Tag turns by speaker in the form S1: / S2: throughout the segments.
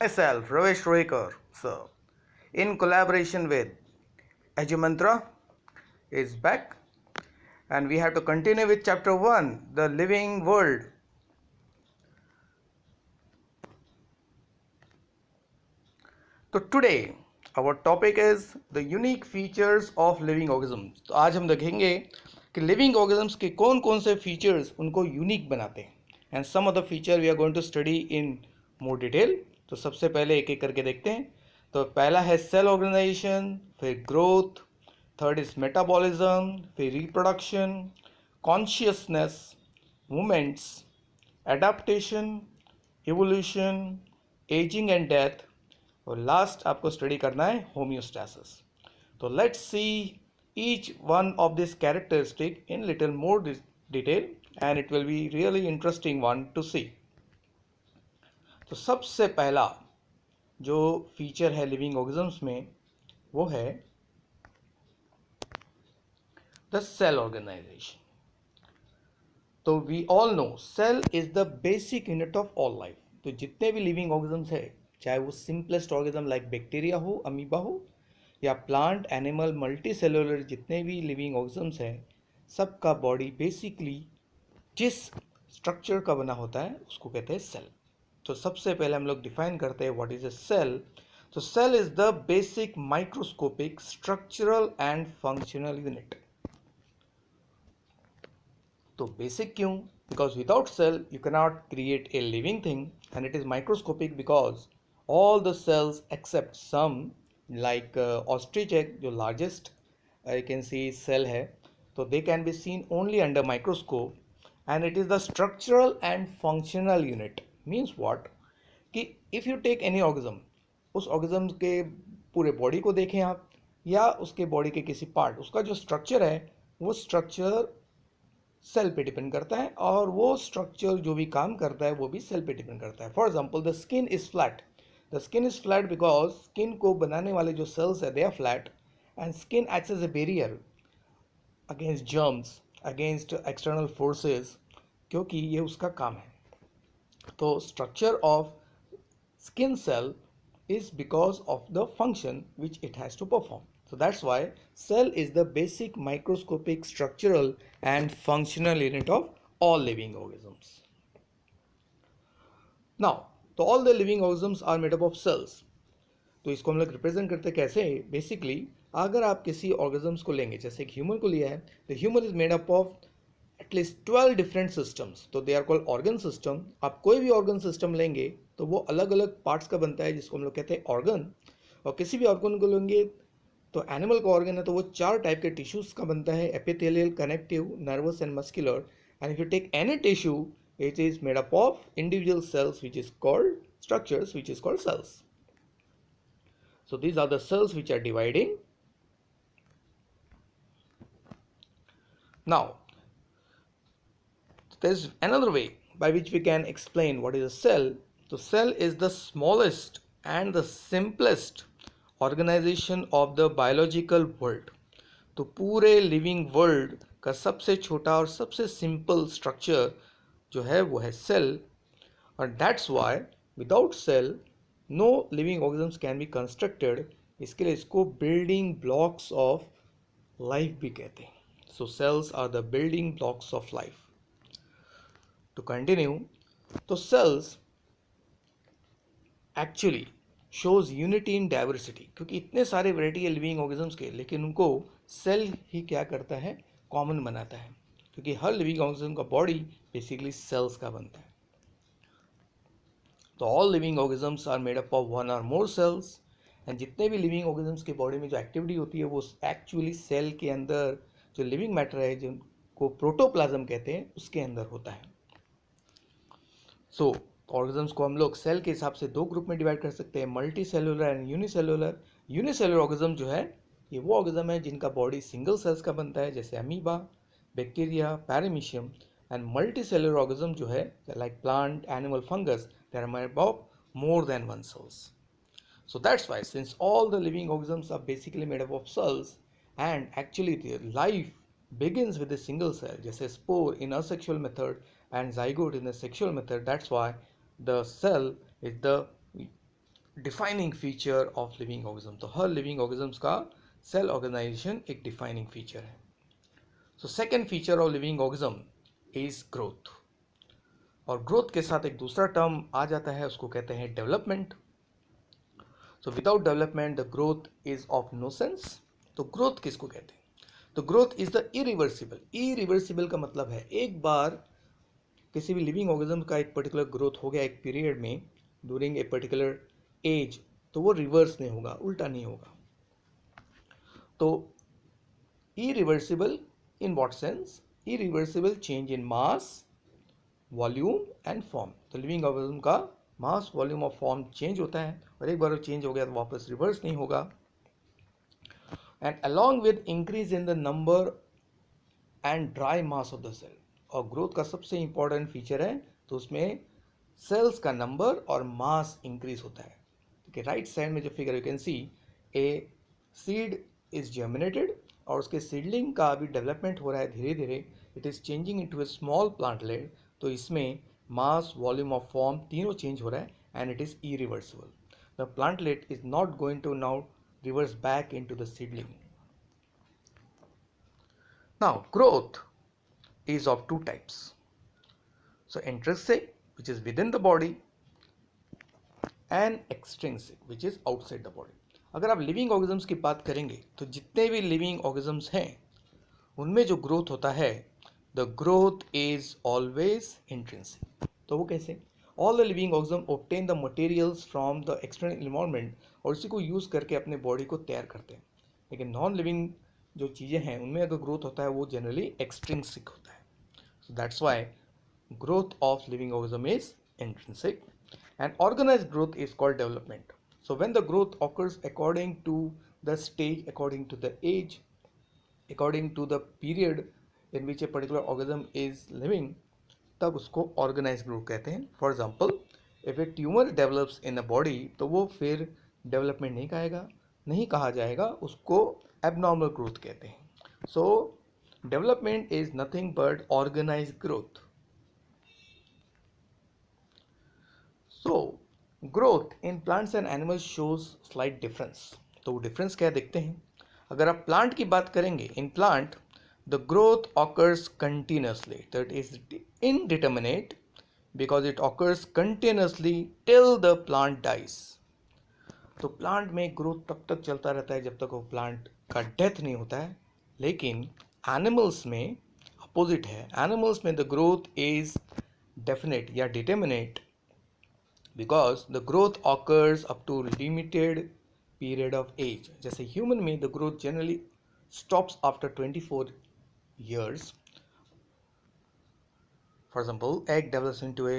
S1: Myself, Ramesh Rohikar, sir, in collaboration with Ajumantra, is back, and we have to continue with chapter 1, the living world. So today our topic is the unique features of living organisms. तो आज हम देखेंगे कि living organisms के कौन कौन से features उनको यूनिक बनाते हैं, and some of the feature we are going to study in more detail. तो सबसे पहले एक एक करके देखते हैं. तो पहला है सेल ऑर्गेनाइजेशन, फिर ग्रोथ, थर्ड इज मेटाबॉलिज्म, फिर reproduction, consciousness, movements, adaptation, evolution, ageing and death, और लास्ट आपको स्टडी करना है होम्योस्टैसिस. तो let's see each one of this characteristic in little more detail, and it will be really interesting one to see. तो सबसे पहला जो feature है लिविंग ऑर्गेनिज्म्स में वो है द सेल ऑर्गेनाइजेशन. तो we all know cell is the basic unit of all life. तो जितने भी लिविंग ऑर्गेनिज्म्स है, चाहे वो सिंपलेस्ट ऑर्गेनिज्म लाइक बैक्टीरिया हो, अमीबा हो, या प्लांट, एनिमल, मल्टी सेलुलर, जितने भी लिविंग ऑर्गेनिज्म्स हैं, सबका बॉडी बेसिकली जिस स्ट्रक्चर का बना होता है उसको कहते हैं सेल. तो सबसे पहले हम लोग डिफाइन करते हैं व्हाट इज अ सेल. तो cell is the basic microscopic structural and functional unit. तो बेसिक क्यों? Because without cell you cannot create a living thing, and it is microscopic because all the cells except some like ostrich egg जो largest you can see cell है, तो they can be seen only under microscope, and it is the structural and functional unit. Means what? कि if you take any organism, उस organism के पूरे body को देखें आप, या उसके बॉडी के किसी पार्ट, उसका जो स्ट्रक्चर है वो स्ट्रक्चर सेल पे डिपेंड करता है, और वो स्ट्रक्चर जो भी काम करता है वो भी सेल पे डिपेंड करता है. For example the skin is flat. The skin is flat because skin को बनाने वाले जो सेल्स है they are flat, and skin acts as a barrier against germs, against external forces, क्योंकि ये उसका काम है. तो structure of skin cell is because of the function which it has to perform. So that's why cell is the basic microscopic structural and functional unit of all living organisms. Now, तो all the living organisms are made up of cells. तो इसको हम लोग represent करते कैसे? Basically अगर आप किसी ऑर्गेनिज्म्स को लेंगे, जैसे एक ह्यूमन को लिया है, तो human is made up of at least 12 different systems. तो they are called organ system. आप कोई भी ऑर्गन सिस्टम लेंगे तो वो अलग अलग पार्ट्स का बनता है जिसको हम लोग कहते हैं ऑर्गन. और किसी भी ऑर्गन को लेंगे तो एनिमल का ऑर्गन है तो वो 4 टाइप के टिश्यूज का बनता है: epithelial, connective, nervous and muscular. And if you take any tissue it is made up of individual cells which is called structures which is called cells. So these are the cells which are dividing. Now there is another way by which we can explain what is a cell. So cell is the smallest and the simplest organization of the biological world. तो पूरे living world का सबसे छोटा और सबसे simple structure जो है वो है सेल. और that's why without cell no living organisms can be constructed. इसके लिए इसको बिल्डिंग ब्लॉक्स ऑफ लाइफ भी कहते हैं. So cells are the building blocks of life. To continue, तो cells actually shows unity in diversity, क्योंकि इतने सारे वैरायटी है लिविंग ऑर्गेनिज्म्स के, लेकिन उनको सेल ही क्या करता है? कॉमन बनाता है, क्योंकि हर लिविंग ऑर्गेनिज्म का बॉडी बेसिकली सेल्स का बनता है. तो all living organisms are made up of one or more sales. And जितने भी लिविंग ऑर्गेनिज्म्स के बॉडी में जो एक्टिविटी होती है वो एक्चुअली सेल के अंदर जो लिविंग मैटर है जिनको प्रोटोप्लाज्म कहते हैं उसके अंदर होता है. सो ऑर्गेनिज्म्स को हम लोग सेल के हिसाब से 2 ग्रुप में डिवाइड कर सकते हैं: multi cellular and unicellular. Unicellular organism जो है ये वो ऑर्गेनिज्म है जिनका बॉडी सिंगल सेल्स का बनता है, जैसे amoeba, bacteria, paramecium. And multicellular organism जो है like plant, animal, fungus, they are made of more than one cells. So that's why since all the living organisms are basically made up of cells, and actually their life begins with a single cell, जैसे spore in asexual method and zygote in the sexual method, that's why the cell is the defining feature of living organism. तो हर living organism का cell organisation एक defining feature है। So second feature of living organism is growth. और growth के साथ एक दूसरा term आ जाता है, उसको कहते हैं development. So without development the growth is of no sense. तो ग्रोथ किसको कहते हैं? तो growth is the irreversible. Irreversible का मतलब है एक बार किसी भी लिविंग ऑर्गेनिज्म का एक पर्टिकुलर ग्रोथ हो गया एक पीरियड में ड्यूरिंग ए पर्टिकुलर एज, तो वो रिवर्स नहीं होगा, उल्टा नहीं होगा। तो irreversible in what sense? Irreversible change in mass, volume and form. तो लिविंग ऑर्गेनिज्म का मास, वॉल्यूम और फॉर्म चेंज होता है, और एक बार वो चेंज हो गया तो वापस रिवर्स नहीं होगा। And along with increase in the number and dry mass of the cell. और ग्रोथ का सबसे इंपॉर्टेंट फीचर है, तो उसमें सेल्स का नंबर और मास इंक्रीज होता है। ठीक है, राइट साइड में जो figure you can C a seed is germinated, और उसके सीडलिंग का अभी डेवलपमेंट हो रहा है धीरे धीरे, it is changing into a small plantlet. तो इसमें मास, वॉल्यूम और फॉर्म तीनों चेंज हो रहा है, and it is irreversible. The plantlet is not going to now reverse back into the seedling. Now growth is of two types. So intrinsic, which is within the body, and extrinsic, which is outside the body. अगर आप living organisms की बात करेंगे तो जितने भी living organisms हैं उनमें जो ग्रोथ होता है, the growth is always intrinsic. तो वो कैसे? All the living organism obtain the materials from the external environment, और उसी को यूज़ करके अपने बॉडी को तैयार करते हैं। लेकिन नॉन लिविंग जो चीज़ें हैं उनमें अगर ग्रोथ होता है वो जनरली एक्सट्रिंसिक होता है। So that's why growth of living organism is intrinsic, and organized growth is called development. So when the growth occurs according to the stage, according to the age, according to the period in which a particular organism is living, तब उसको organized growth कहते हैं। For example, if a tumor develops in a body, तो वो फिर development नहीं कहा जाएगा, उसको abnormal growth कहते हैं। So development is nothing but organized growth. So growth in plants and animals shows slight difference. तो डिफरेंस क्या देखते हैं? अगर आप प्लांट की बात करेंगे, in plant the growth occurs continuously, that is indeterminate because it occurs continuously till the plant dies. तो प्लांट में ग्रोथ तब तक चलता रहता है जब तक वो प्लांट का डेथ नहीं होता है। लेकिन एनिमल्स में अपोजिट है, एनिमल्स में द ग्रोथ इज डेफिनेट या determinate because the growth occurs up to limited period of age. जैसे ह्यूमन में the growth generally stops after 24 years. For example, egg develops into a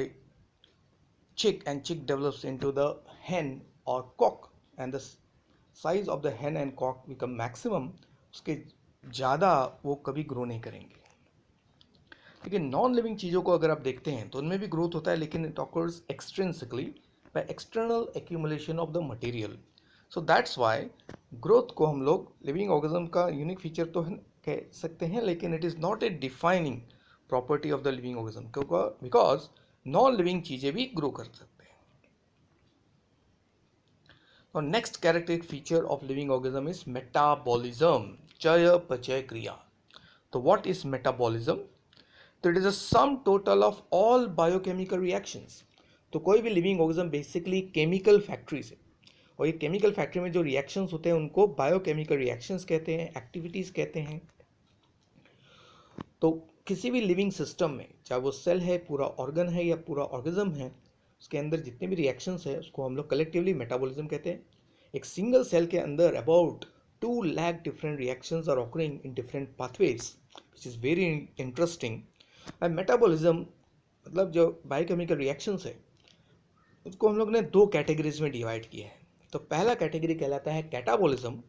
S1: chick and chick develops into the hen or cock, and the size of the hen and cock become maximum. उसके ज़्यादा वो कभी grow नहीं करेंगे। लेकिन non living चीज़ों को अगर आप देखते हैं तो उनमें भी ग्रोथ होता है, लेकिन it occurs extrinsically by external accumulation of the material. So that's why growth को हम लोग लिविंग ऑर्गेनिज्म का यूनिक फीचर तो कह सकते हैं, लेकिन it is not a defining property of the living organism, because non living चीज़ें भी ग्रो कर सकते हैं। और next characteristic feature of living organism is metabolism, चयापचय क्रिया। तो व्हाट इज मेटाबॉलिज्म? तो it is a sum total of all biochemical reactions. तो कोई भी living organism basically chemical factories है, और ये केमिकल फैक्ट्री में जो रिएक्शंस होते हैं उनको बायोकेमिकल रिएक्शंस कहते हैं, एक्टिविटीज़ कहते हैं। तो किसी भी लिविंग सिस्टम में, चाहे वो सेल है, पूरा ऑर्गन है या पूरा ऑर्गेनिज्म है, उसके अंदर जितने भी रिएक्शंस है उसको हम लोग कलेक्टिवली मेटाबॉलिज्म कहते हैं। एक सिंगल सेल के अंदर about 2 lakh different reactions are occurring in different pathways, which is very interesting. And metabolism मतलब जो बायोकेमिकल रिएक्शंस है उसको हम लोग ने 2 कैटेगरीज में डिवाइड किया है। तो पहला कैटेगरी कहलाता है कैटाबॉलिज्म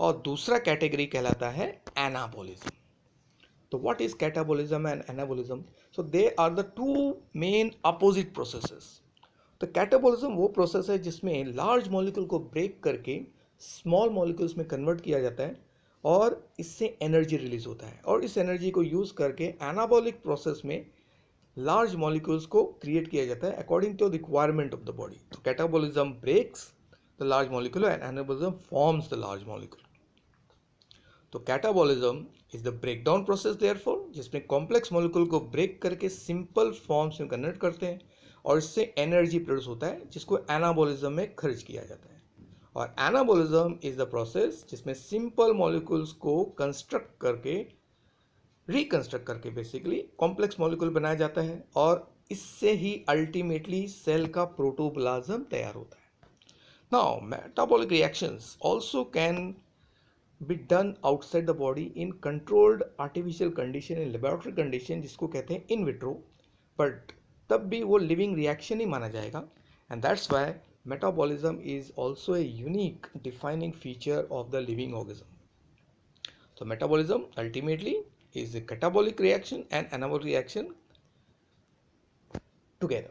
S1: और दूसरा कैटेगरी कहलाता है एनाबॉलिज्म। तो what is catabolism and anabolism? So they are the 2 main opposite processes. तो कैटाबॉलिज्म वो प्रोसेस है जिसमें लार्ज मॉलिक्यूल को ब्रेक करके स्मॉल मॉलिक्यूल्स में कन्वर्ट किया जाता है और इससे एनर्जी रिलीज होता है, और इस एनर्जी को यूज़ करके एनाबॉलिक प्रोसेस में लार्ज मॉलिक्यूल्स को क्रिएट किया जाता है according to requirement of the body. तो catabolism breaks the large molecule and anabolism forms the large molecule. तो catabolism is the break down process therefore, जिसमें कॉम्प्लेक्स मॉलिक्यूल को break करके सिंपल फॉर्म्स में कन्वर्ट करते हैं और इससे एनर्जी प्रोड्यूस होता है जिसको एनाबॉलिज्म में खर्च किया जाता है. और एनाबॉलिज्म इज द प्रोसेस जिसमें सिंपल मॉलिक्यूल्स को कंस्ट्रक्ट करके रिकंस्ट्रक्ट करके बेसिकली कॉम्प्लेक्स मॉलिक्यूल बनाया जाता है और इससे ही अल्टीमेटली सेल का प्रोटोप्लाज्म तैयार होता है. Now metabolic reactions also can be done outside the body in controlled artificial condition, in laboratory condition, जिसको कहते हैं इन विट्रो, बट तब भी वो लिविंग रिएक्शन ही माना जाएगा. And that's why metabolism is also a unique defining feature of the living organism. So metabolism ultimately is a catabolic reaction and anabolic reaction together.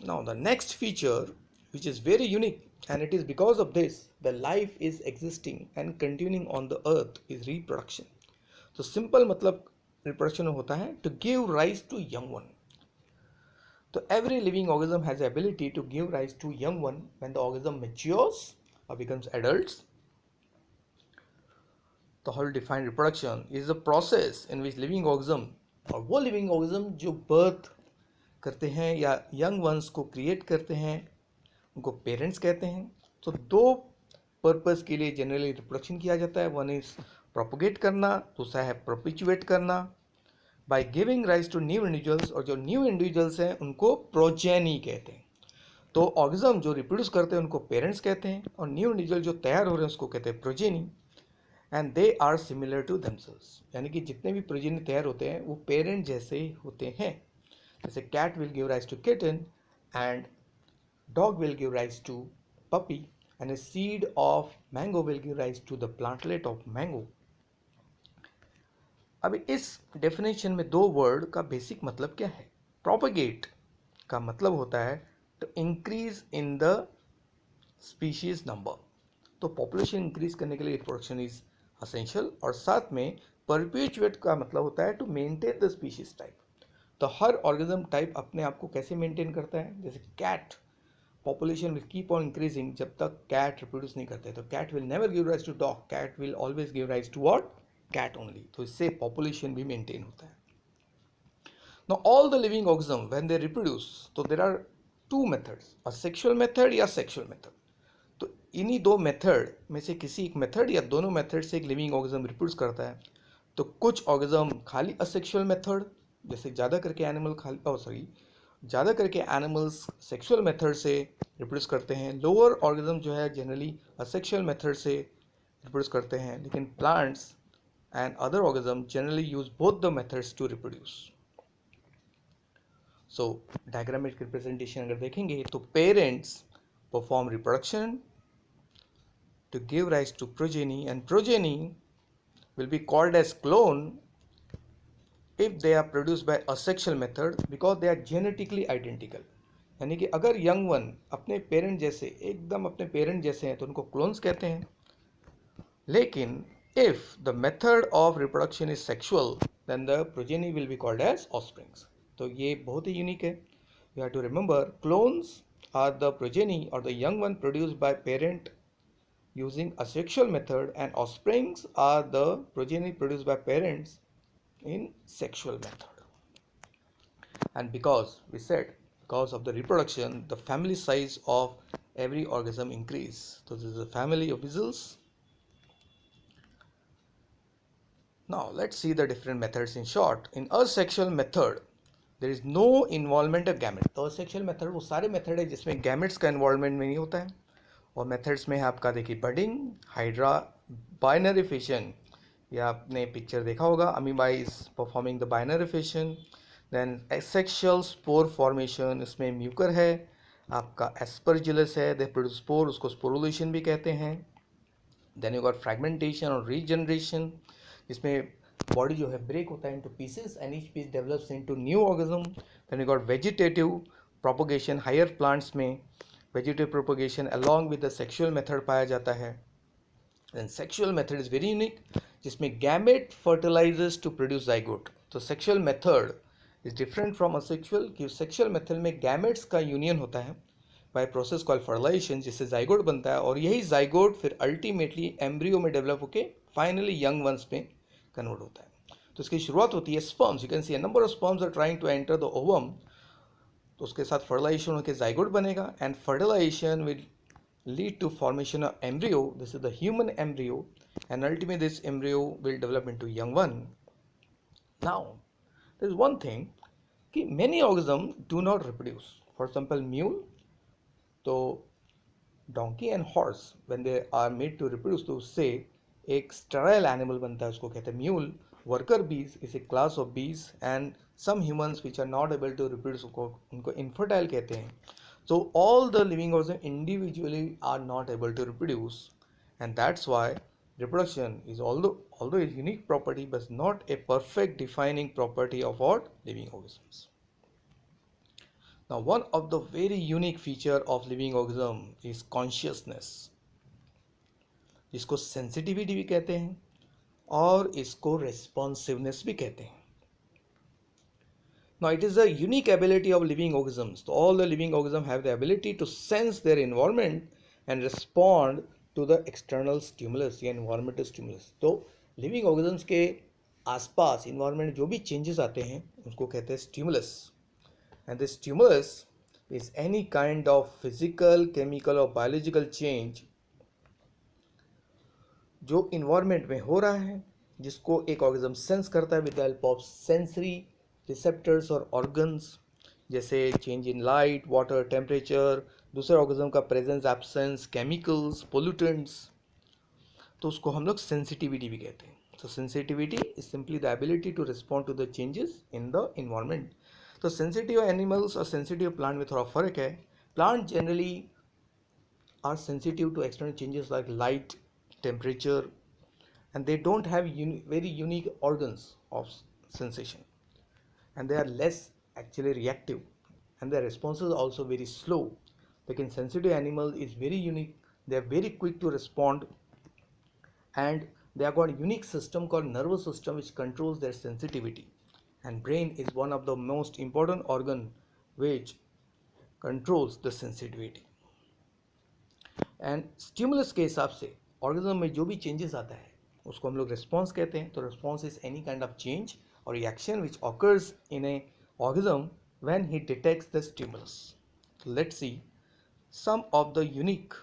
S1: Now the next feature which is very unique, and it is because of this the life is existing and continuing on the earth, is reproduction. So simple मतलब reproduction होता है to give rise to young one. So every living organism has the ability to give rise to young one when the organism matures or becomes adults. तो how to define reproduction is a process in which living organism, और वो living organism जो birth करते हैं या young ones को create करते हैं उनको parents कहते हैं. तो दो पर्पस के लिए जनरली रिप्रोडक्शन किया जाता है. वन इज प्रोपोगेट करना, दूसरा है परपिचुएट करना by giving rise to new individuals, और जो न्यू इंडिविजुअल्स हैं उनको प्रोजेनी कहते हैं. तो ऑर्गेनिज्म जो रिप्रोड्यूस करते हैं उनको पेरेंट्स कहते हैं और न्यू इंडिविजुअल जो तैयार हो रहे हैं उसको कहते हैं progeny. And they are similar to themselves, यानी कि जितने भी प्रोजेनी तैयार होते हैं वो पेरेंट जैसे ही होते हैं. जैसे cat will give rise to kitten and dog will give rise to puppy and a seed of mango will give rise to the plantlet of mango. अभी इस डेफिनेशन में दो वर्ड का बेसिक मतलब क्या है. प्रोपगेट का मतलब होता है to increase in the species number. तो पॉपुलेशन इंक्रीज करने के लिए रिप्रोडक्शन इज असेंशियल, और साथ में परपेचुएट का मतलब होता है to maintain the species type. तो हर ऑर्गेनिज्म टाइप अपने आप को कैसे मेंटेन करता है. जैसे cat population will keep on increasing जब तक cat reproduce नहीं करते. तो cat will never give rise to dog, cat will always give rise to what? Cat only. तो इससे population भी maintain होता है. Now all the living organisms when they reproduce, तो there are two methods, a sexual method या sexual method. तो इन्हीं दो मेथड में से किसी एक मेथड या दोनों मेथड से एक लिविंग ऑर्गेनिज्म रिप्रोड्यूस करता है. तो कुछ ऑर्गेनिज्म खाली असेक्सुअल मेथड, जैसे ज़्यादा करके एनिमल्स सेक्सुअल मेथड से रिप्रोड्यूस करते हैं. लोअर ऑर्गेनिज्म जो है जनरली असेक्सुअल मेथड से रिप्रोड्यूस करते हैं, लेकिन plants and other organism generally use both the methods to reproduce. So diagrammatic representation अगर देखेंगे तो parents perform reproduction to give rise to progeny, and progeny will be called as clone if they are produced by asexual method because they are genetically identical. यानी कि अगर young one अपने parent जैसे एकदम अपने पेरेंट जैसे हैं तो उनको क्लोन्स कहते हैं. लेकिन if the method of reproduction is sexual then the progeny will be called as offsprings. तो ये बहुत ही यूनिक है. You have to remember clones are the progeny or the young one produced by parent using asexual method, and offsprings are the progeny produced by parents in sexual method. And because of the reproduction the family size of every organism increase. So this is a family of weasels. Now let's see the different methods in short. In asexual method there is no involvement of gamete. तो asexual method वो सारे method है जिसमें gametes का involvement में नहीं होता है. और मेथड्स में है आपका देखिए बडिंग, हाइड्रा, बाइनरी फिशन, या आपने पिक्चर देखा होगा, amoeba is performing the binary fission. Then asexual spore formation, इसमें म्यूकर है, आपका एस्परजिलस है, दे प्रोड्यूस स्पोर, उसको स्पोरुलेशन भी कहते हैं. देन यू गॉट फ्रैगमेंटेशन और रीजनरेशन, जिसमें बॉडी जो है ब्रेक होता है into pieces and each piece develops into new organism. Then you got vegetative propagation, higher plants में vegetative propagation along with the sexual method पाया जाता है. Then sexual method is very unique जिसमें gamete fertilisers to produce zygote. तो sexual method is different from asexual कि sexual method में gametes का union होता है बाय प्रोसेस कॉल्ड फर्टिलाइजेशन, जिससे जाइगोट बनता है और यही जाइगोट फिर अल्टीमेटली एम्ब्रियो में डेवलप होकर फाइनली यंग वंस में कन्वर्ट होता है। तो इसकी शुरुआत होती है sperms, you can see a number of sperms are trying to enter the ovum, तो उसके साथ फर्टिलाइजेशन होकर जाइगोट बनेगा and fertilisation will lead to formation of embryo. This is the human embryo, and ultimately this embryo will develop into young one. Now there is one thing कि many organisms do not reproduce. For example, mule, तो donkey and horse when they are made to reproduce तो उससे एक sterile animal बनता है, उसको कहते हैं mule. Worker bees is a class of bees and some humans which are not able to reproduce उनको infertile कहते हैं. So all the living organisms individually are not able to reproduce, and that's why reproduction is although a unique property but not a perfect defining property of all living organisms. Now one of the very unique feature of living organism is consciousness, जिसको sensitivity भी कहते हैं और इसको responsiveness भी कहते हैं. Now it is a unique ability of living organisms. So all the living organisms have the ability to sense their environment and respond to the external stimulus या environmental stimulus. तो living organisms के आसपास environment जो भी changes आते हैं उसको कहते हैं stimulus. And this stimulus is any kind of physical, chemical or biological change जो environment में हो रहा है, जिसको एक organism sense करता है with the help of sensory receptors और ऑर्गन्स, जैसे change in light, water, temperature, दूसरे ऑर्गेनिज्म का प्रेजेंस, एब्सेंस, केमिकल्स, पोल्यूटेंट्स, तो उसको हम लोग सेंसिटिविटी भी कहते हैं. तो sensitivity is simply the ability to respond to the changes in the environment. तो सेंसिटिव एनिमल्स और सेंसिटिव प्लांट में थोड़ा फर्क है. Plant generally are sensitive to external changes like light, temperature, and they don't have very unique organs of sensation, and they are less actually reactive, and their responses are also very slow. Like in sensitive animal is very unique, they are very quick to respond, and they have got a unique system called nervous system which controls their sensitivity, and brain is one of the most important organ which controls the sensitivity. And stimulus के हिसाब से organism में जो भी changes आता है उसको हम लोग रिस्पॉन्स कहते हैं. तो response is any kind of change or reaction which occurs in a organism when he detects the stimulus. So let's see some of the unique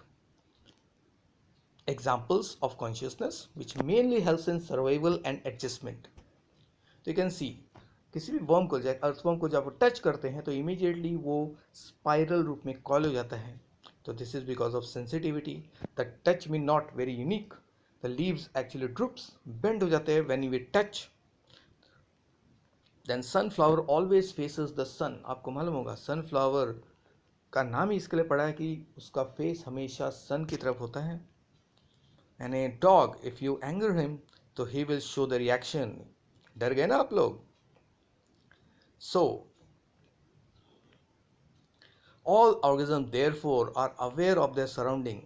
S1: examples of consciousness which mainly helps in survival and adjustment. So you can see किसी भी worm को earthworm को जब touch करते हैं तो immediately वो spiral रूप में कॉल हो जाता है. तो this is because of sensitivity. The touch mean not very unique. The leaves actually droops, bend हो जाते हैं when you touch. Then sunflower always faces the sun. आपको मालूम होगा सनफ्लावर का नाम ही इसके लिए पड़ा है कि उसका फेस हमेशा सन की तरफ होता है. And a dog if you anger him तो he will show the reaction. डर गए ना आप लोग. So all organism therefore are aware of their surrounding,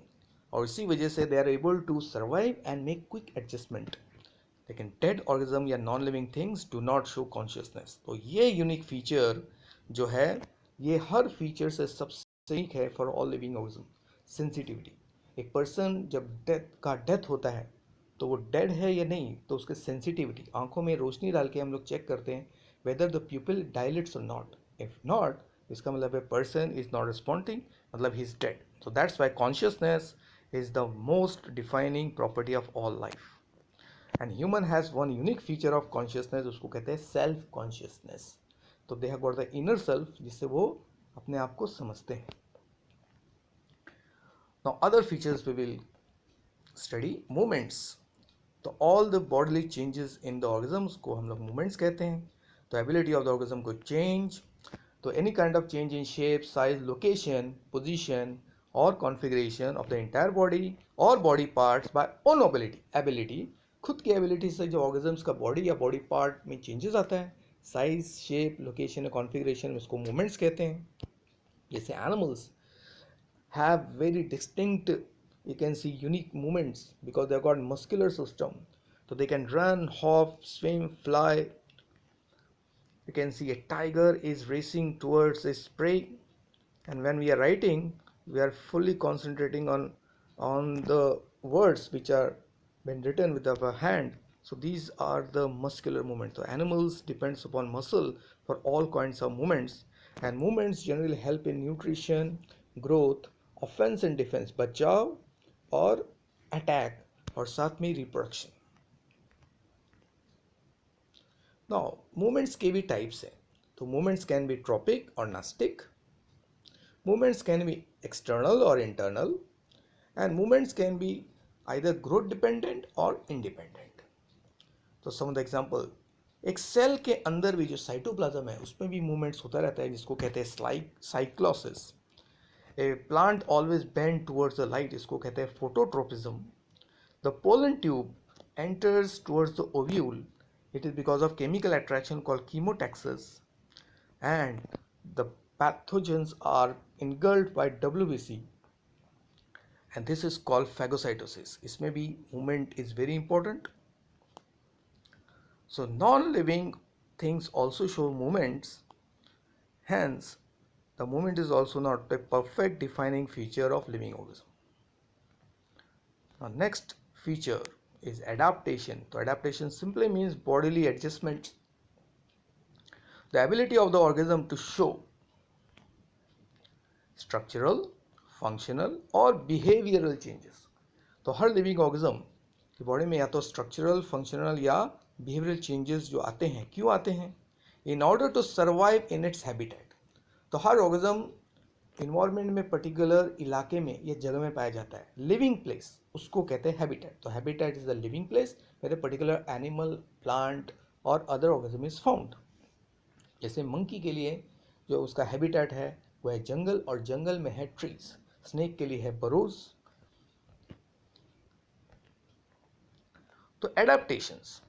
S1: और इसी वजह से they are able to survive and make quick adjustment. लेकिन डेड ऑर्गेनिज्म या non living things do not show consciousness. तो ये यूनिक फीचर जो है ये हर फीचर से सबसे यूनिक है for all living organism. Sensitivity. एक पर्सन जब डेथ होता है तो वो डेड है या नहीं, तो उसके सेंसिटिविटी, आंखों में रोशनी डाल के हम लोग चेक करते हैं वेदर द प्यूपिल डायलेट्स और नॉट. इफ नॉट, इसका मतलब है पर्सन इज नॉट रिस्पॉन्डिंग, मतलब he is dead. So that's why consciousness is the most defining property of all life. And human has one unique feature of consciousness, उसको कहते हैं self consciousness. तो they have got the inner self जिससे वो अपने आप को समझते हैं. Now other features we will study. Movements. तो all the bodily changes in the organisms को हम लोग मूवमेंट्स कहते हैं. तो एबिलिटी ऑफ द ऑर्गेनिज्म को चेंज, तो any kind of change in shape, size, location, position और configuration of the entire body और body parts by own ability. खुद की एबिलिटी से जो ऑर्गेनिज्म्स का बॉडी या बॉडी पार्ट में चेंजेस आता है, साइज, शेप, लोकेशन और कॉन्फ़िगरेशन, उसको मूवमेंट्स कहते हैं. जैसे animals have very distinct, you can see, unique movements because they have got muscular system, so they can run, hop, swim, fly. you can see a tiger is racing towards its prey, and when we are writing, we are fully concentrating on the words which are been written with our hand. So these are the muscular movements. So animals depends upon muscle for all kinds of movements, and movements generally help in nutrition, growth, offense and defense, बचाव और attack, और साथ में reproduction. Now movements के भी types हैं. तो movements can be tropic or nastic. Movements can be external or internal, and movements can be either growth dependent or independent. तो some of the example, एक सेल के अंदर भी जो साइटोप्लाज्म है उसमें भी मूवमेंट्स होता रहता है, जिसको कहते हैं cyclosis. A plant always bend towards the light, इसको कहते हैं phototropism. The pollen tube enters towards the ovule. It is because of chemical attraction called chemotaxis, and the pathogens are engulfed by WBC, and this is called phagocytosis. इसमें भी movement is very important. So non-living things also show movements, hence the movement is also not a perfect defining feature of living organism. Now next feature is adaptation. So adaptation simply means bodily adjustments, the ability of the organism to show structural, functional और behavioral changes. तो हर living organism की body में या तो structural, functional या behavioral changes जो आते हैं, क्यों आते हैं? In order to survive in its habitat. तो हर organism इन्वायरमेंट में पर्टिकुलर इलाके में या जगह में पाया जाता है. लिविंग प्लेस उसको कहते हैं हैबिटेट. तो habitat is the living place where a particular animal, plant और अदर ऑर्गेनिज्म इज फाउंड. जैसे मंकी के लिए जो उसका हैबिटेट है वह है जंगल, और जंगल में है ट्रीज. स्नेक के लिए है बरोज. तो adaptations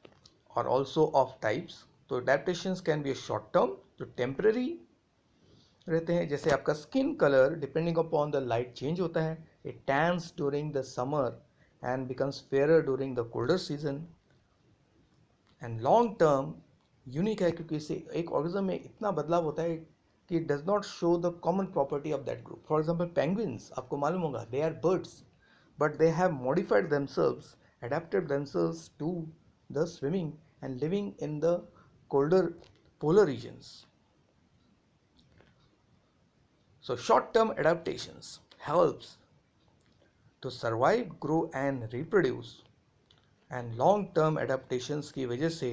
S1: are also of types. तो adaptations can be short term, जो टेम्पररी रहते हैं, जैसे आपका skin colour depending upon the light change होता है. It tans during the summer and becomes fairer during the colder season. And long term unique है क्योंकि इससे एक ऑर्गेनिज्म में इतना बदलाव होता है कि it does not show the common property of that group. For example penguins, आपको मालूम होगा they are birds, but they have modified themselves, adapted themselves to the swimming and living in the colder polar regions. So short-term adaptations helps to survive, grow and reproduce, and long-term adaptations की वजह से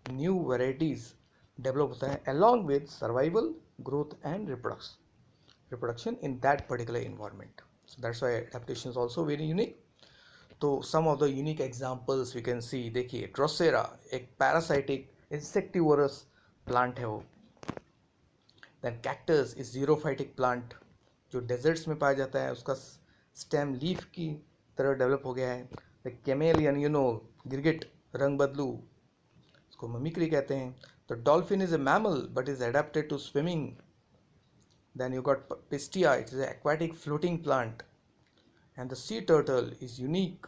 S1: new varieties develop होता है along with survival, growth and reproduction in that particular environment. So that's why adaptation is also very unique. तो some of the unique examples we can see, देखिए Drosera एक parasitic insectivorous plant है वो. Then cactus is xerophytic plant जो desserts में पाया जाता है, उसका स्टेम लीफ की तरह डेवलप हो गया है. द कैमेलियन, गिरगिट रंग बदलू, इसको मिमिक्री कहते हैं. तो dolphin is a mammal but is adapted to swimming. Then you got Pistia, it is a aquatic floating plant. And the sea turtle is unique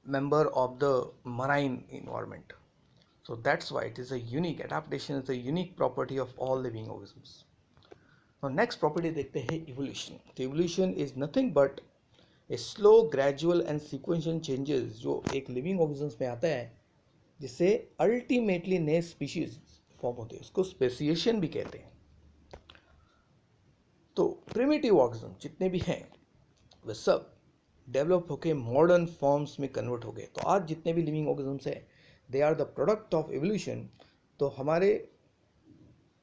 S1: member of the marine environment. So that's why it is a unique adaptation, is a unique property of all living organisms. Now next property देखते हैं evolution. The evolution is nothing but a slow, gradual and sequential changes जो एक living organisms में आता है जिससे ultimately नए species form होते हैं. उसको speciation भी कहते हैं. तो primitive organism जितने भी हैं वे सब डेवलप होके मॉडर्न फॉर्म्स में कन्वर्ट हो गए. तो आज जितने भी लिविंग ऑर्गेनिजम्स हैं they are the product of evolution. तो हमारे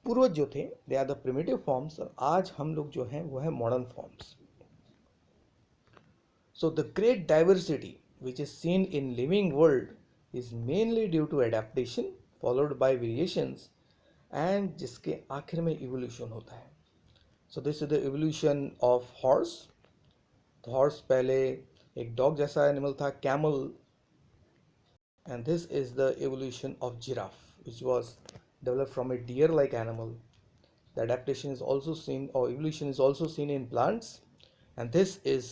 S1: पूर्वज जो थे they are the primitive forms, और आज हम लोग जो हैं वो है modern forms. So the great diversity which is seen in living world is mainly due to adaptation followed by variations, and जिसके आखिर में इवोल्यूशन होता है. So this is the evolution of horse. Horse पहले एक डॉग जैसा animal था, camel, and this is the evolution of giraffe which was developed from a deer like animal. The adaptation is also seen और evolution is also seen in plants, and this is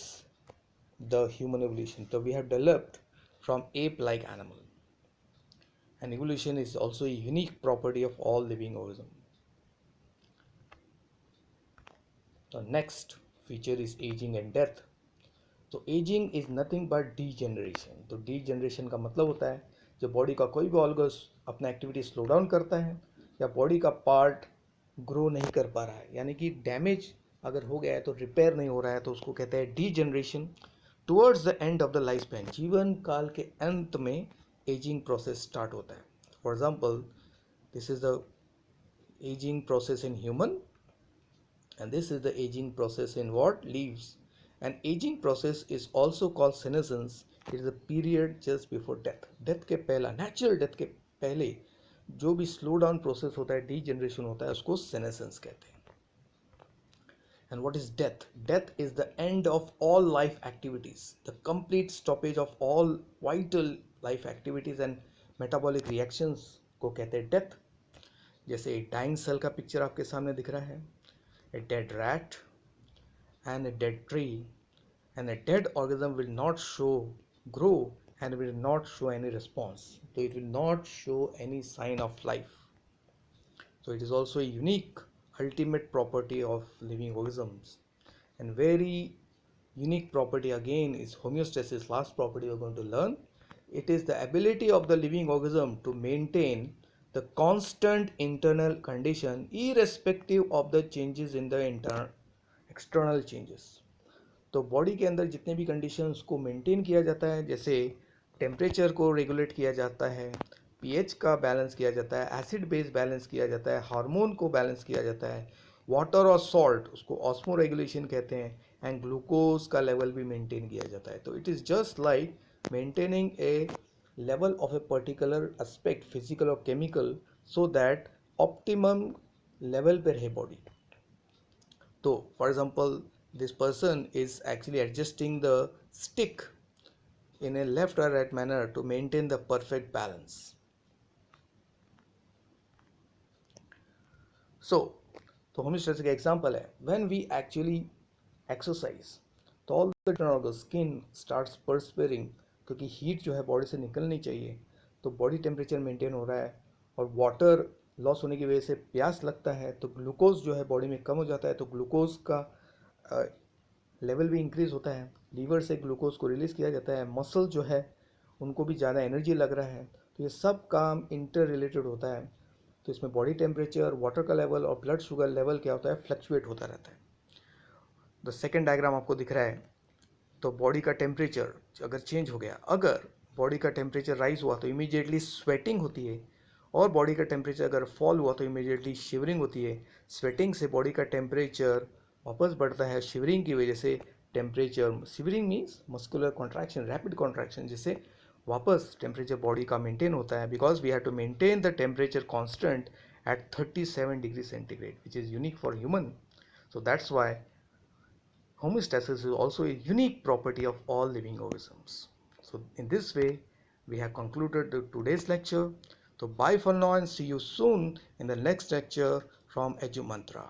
S1: the human evolution. तो we have developed from ape like animal, and evolution is also a unique property of all living organisms. The next feature is aging and death. तो ageing is nothing but degeneration. तो degeneration का मतलब होता है जब body का कोई भी ऑर्गन अपना एक्टिविटी स्लो डाउन करता है या बॉडी का पार्ट ग्रो नहीं कर पा रहा है, यानी कि डैमेज अगर हो गया है तो रिपेयर नहीं हो रहा है, तो उसको कहते हैं degeneration. Towards the end of the life span, जीवन काल के अंत में एजिंग प्रोसेस स्टार्ट होता है. For example, this is the ageing process in human and this is the aging process in what leaves. An aging process is also called senescence. It is a period just before death. Death के पहला, natural death के पहले जो भी slow down process होता है, degeneration होता है, उसको senescence कहते हैं. And what is death? Death is the end of all life activities, the complete stoppage of all vital life activities and metabolic reactions को कहते हैं डेथ. जैसे एक डाइंग सेल का पिक्चर आपके सामने दिख रहा है, a dead rat and a dead tree, and a dead organism will not grow and will not show any response, so it will not show any sign of life. So it is also a unique ultimate property of living organisms. And very unique property again is homeostasis. Last property we are going to learn. It is the ability of the living organism to maintain the constant internal condition irrespective of the changes in the external changes. तो body के अंदर जितने भी conditions को maintain किया जाता है, जैसे टेम्परेचर को रेगुलेट किया जाता है, पीएच का बैलेंस किया जाता है, एसिड बेस बैलेंस किया जाता है, हार्मोन को बैलेंस किया जाता है, वाटर और सॉल्ट उसको ऑस्मो रेगुलेशन कहते हैं, एंड ग्लूकोज का लेवल भी मेंटेन किया जाता है. तो it is just like maintaining A level of a particular aspect, physical or chemical, so that optimum level पे रहे body. तो for example, this person is actually adjusting the stick in a left or right manner to maintain the perfect balance. So तो homeostasis का example है, when we actually exercise, तो all the turn of the skin starts perspiring, क्योंकि heat जो है body से निकलनी चाहिए, तो बॉडी टेम्परेचर मेंटेन हो रहा है, और वाटर लॉस होने की वजह से प्यास लगता है, तो ग्लूकोज जो है बॉडी में कम हो जाता है, तो ग्लूकोज का लेवल भी इंक्रीज होता है, लीवर से ग्लूकोज को रिलीज़ किया जाता है, मसल जो है उनको भी ज़्यादा एनर्जी लग रहा है, तो ये सब काम इंटर रिलेटेड होता है. तो इसमें बॉडी टेम्परेचर, वाटर का लेवल और ब्लड शुगर लेवल क्या होता है, फ्लक्चुएट होता रहता है. द सेकेंड डायग्राम आपको दिख रहा है. तो बॉडी का टेम्परेचर अगर चेंज हो गया, अगर बॉडी का टेम्परेचर राइज हुआ तो इमीडिएटली स्वेटिंग होती है, और बॉडी का टेम्परेचर अगर फॉल हुआ तो इमीडिएटली शिवरिंग होती है. स्वेटिंग से बॉडी का टेम्परेचर वापस बढ़ता है, शिवरिंग की वजह से temperature, shivering means muscular contraction, rapid contraction, जिससे वापस टेम्परेचर बॉडी का मेंटेन होता है, because we have to maintain the temperature constant at 37 degrees centigrade, which is unique for human. So that's why homeostasis is also a unique property of all living organisms. So in this way we have concluded today's lecture. So bye for now and see you soon in the next lecture from Edu Mantra.